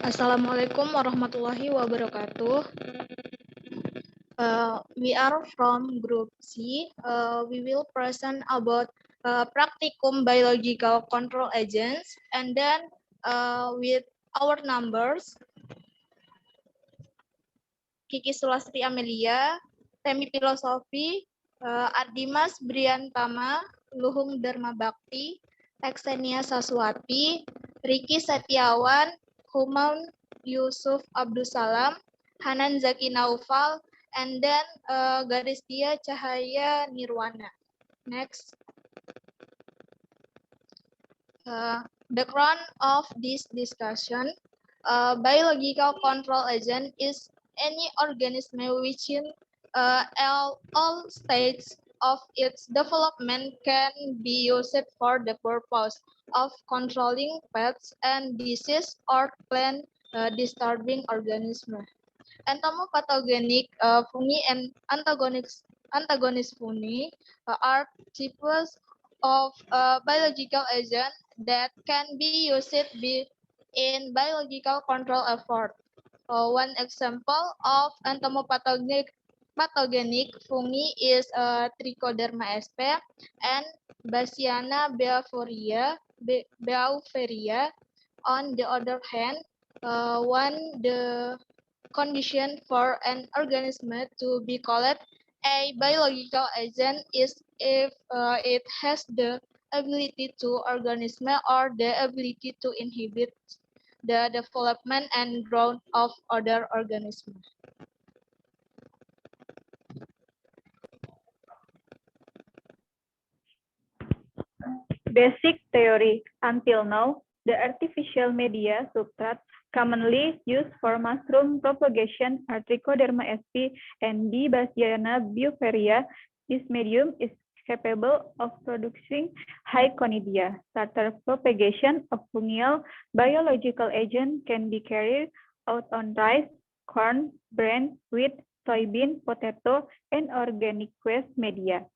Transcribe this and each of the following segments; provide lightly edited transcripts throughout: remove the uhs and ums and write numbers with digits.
Assalamualaikum warahmatullahi wabarakatuh. We are from Group C. We will present about practicum biological control agents, and then with our numbers, Kiki Sulastri Amelia, Temi Filosofi, Ardimas Briantama, Luhung Dharma Bakti, Xenia Saswati, Riki Setiawan, Humaun Yusuf Abdussalam, Hanan Zaki Naufal, and then Garistia Cahaya Nirwana. Next. Background of this discussion, biological control agent is any organism which in all stages of its development can be used for the purpose of controlling pests and disease or plant disturbing organism. Entomopathogenic fungi and antagonist fungi are types of biological agent that can be used in biological control effort. One example of entomopathogenic fungi is Trichoderma sp and Bassiana beauveria. On the other hand, the condition for an organism to be called a biological agent is if it has the ability to organism or the ability to inhibit the development and growth of other organisms. Basic theory. Until now, the artificial media substrates commonly used for mushroom propagation are Trichoderma sp and B. Bassiana beauveria. This medium is capable of producing high conidia. Starter propagation of fungal biological agent can be carried out on rice, corn, grain, wheat, soybean, potato, and organic waste media.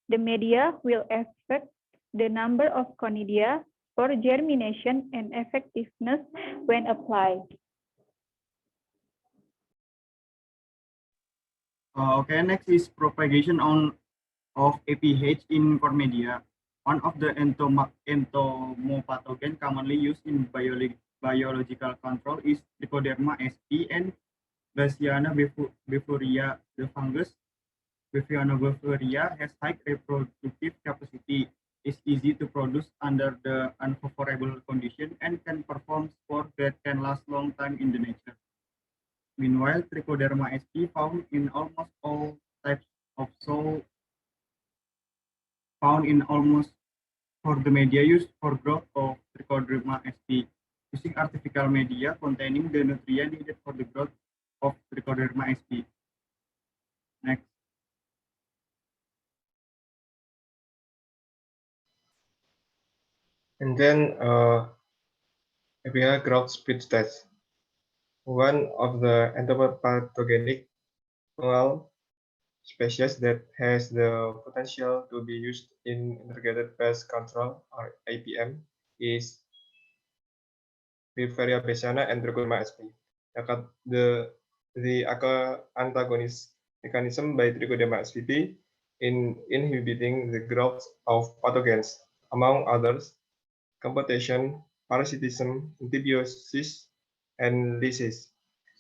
The media will affect the number of conidia for germination and effectiveness when applied. Okay, next is propagation of APH in corn media. One of the entomopathogen commonly used in biological control is Trichoderma sp and Bassiana beauveria. The fungus Bassiana beauveria has high reproductive capacity, is easy to produce under the unfavorable condition, and can perform spores that can last long time in the nature. Meanwhile, Trichoderma sp found in almost all types of soil found in almost for the media used for growth of Trichoderma sp. Using artificial media containing the nutrient needed for the growth of Trichoderma sp. Next. And then APH growth speed test. One of the entomopathogenic fungal species that has the potential to be used in integrated pest control or APM is Beauveria bassiana and Trichoderma sp. The antagonist mechanism by Trichoderma sp in inhibiting the growth of pathogens, among others, competition, parasitism, antibiosis, and lysis.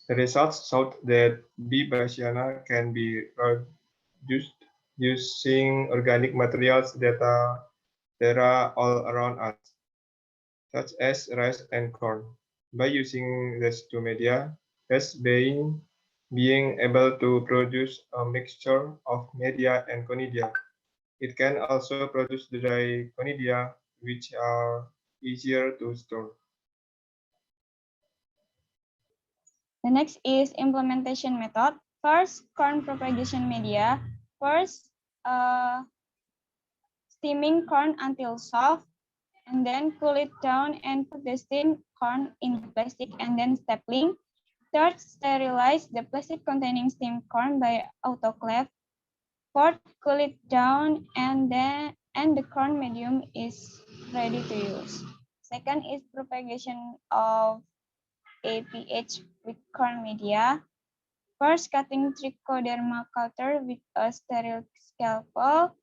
The results showed that B. bassiana can be produced using organic materials that are all around us, such as rice and corn. By using these two media, thus being able to produce a mixture of media and conidia. It can also produce dry conidia, which are easier to store. The next is implementation method. First, corn propagation media. First, steaming corn until soft, and then cool it down and put the steamed corn in the plastic and then stapling. Third, sterilize the plastic containing steamed corn by autoclave. Fourth, cool it down and the corn medium is ready to use. Second is propagation of a pH with corn media. First, cutting trichoderma culture with a sterile scalpel.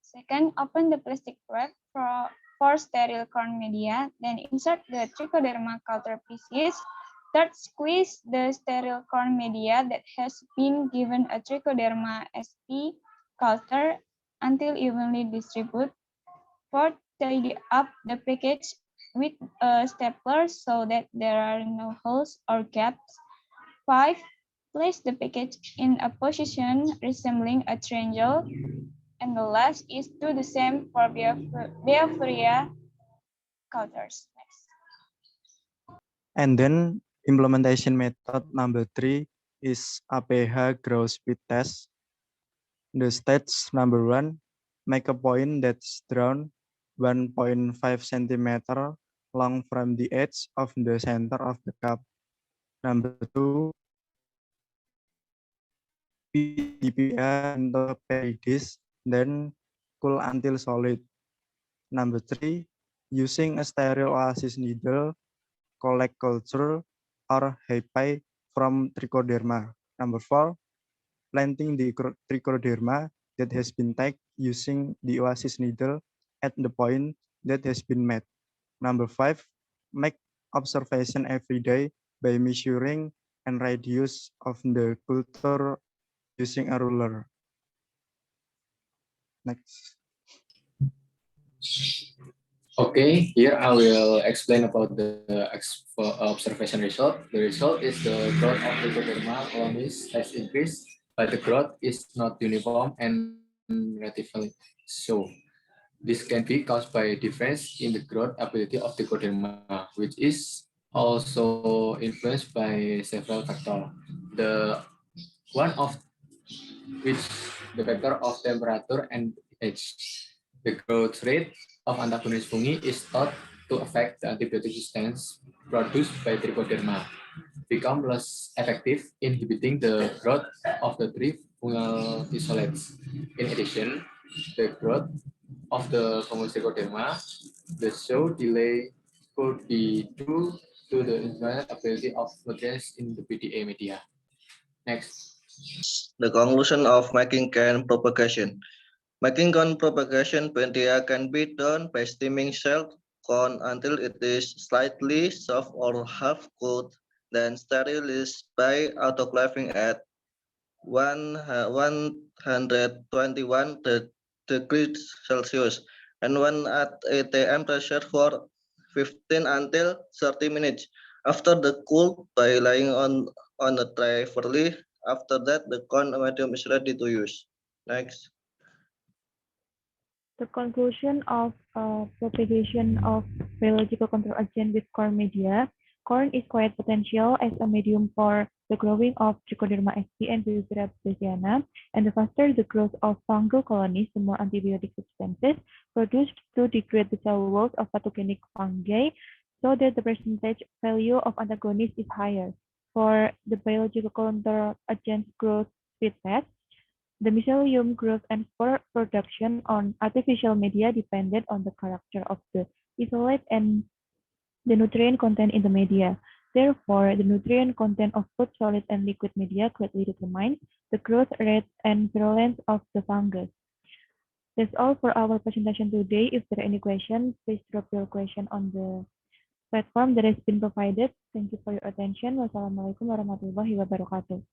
Second, open the plastic wrap for sterile corn media. Then insert the trichoderma culture pieces. Third, squeeze the sterile corn media that has been given a trichoderma sp culture until evenly distributed. Fourth, tidy up the package with a stapler so that there are no holes or gaps. 5. Place the package in a position resembling a triangle. And the last is do the same for Beaveria cultures. Next. And then implementation method number 3 is APH growth speed test. The stage number 1, make a point that's drawn 1.5 centimeter long from the edge of the center of the cup. Number 2, DPA into pay dish, then cool until solid. Number 3, using a sterile oasis needle, collect culture or hyphae from trichoderma. Number 4, planting the trichoderma that has been tagged using the oasis needle at the point that has been met. Number 5, make observation every day by measuring and radius of the culture using a ruler. Next. Okay, here I will explain about the observation result. The result is the growth of trichoderma colonies has increased, but the growth is not uniform and relatively so. This can be caused by a difference in the growth ability of trichoderma, which is also influenced by several factors. The one of which the factor of temperature and age. The growth rate of antagonist fungi is thought to affect the antibiotic resistance produced by trichoderma, become less effective in inhibiting the growth of the three fungal isolates. In addition, the growth of the fungus trichoderma, the show delay could be due to the infinite ability of nutrients in the PDA media. Next. The conclusion of making can propagation. Making corn propagation media can be done by steaming shelled corn until it is slightly soft or half cooked, then sterilized by autoclaving at 121 degrees Celsius and when at ATM pressure for 15 until 30 minutes. After the cool by laying on a tray fairly. After that, the corn medium is ready to use. Next. The conclusion of propagation of biological control agent with corn media. Corn is quite potential as a medium for the growing of Trichoderma sp and Beaveria bassiana, and the faster the growth of fungal colonies, the more antibiotic substances produced to degrade the cell walls of pathogenic fungi, so that the percentage value of antagonists is higher. For the biological control agent growth speed test, the mycelium growth and spore production on artificial media depended on the character of the isolate and the nutrient content in the media. Therefore, the nutrient content of both solid and liquid media greatly determines the growth rate and virulence of the fungus. That's all for our presentation today. If there are any questions, please drop your question on the platform that has been provided. Thank you for your attention. Wassalamualaikum warahmatullahi wabarakatuh.